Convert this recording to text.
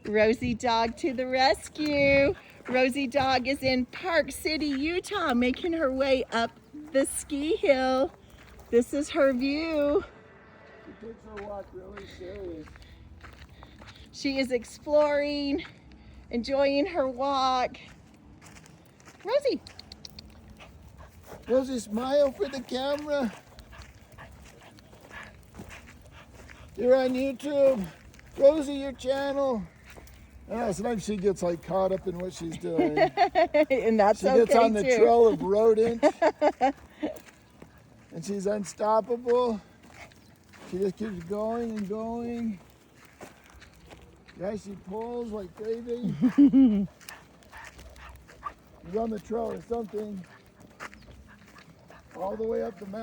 Rosie Dog to the rescue. Rosie Dog is in Park City, Utah, making her way up the ski hill. This is her view. She takes her walk really serious. She is exploring, enjoying her walk. Rosie. Rosie, smile for the camera. You're on YouTube. Rosie, your channel. Oh, sometimes she gets like caught up in what she's doing. And that's okay She gets on the too. trail of rodent. And she's unstoppable. She just keeps going and going. Yeah, she pulls like crazy. She's on the trail or something. All the way up the mountain.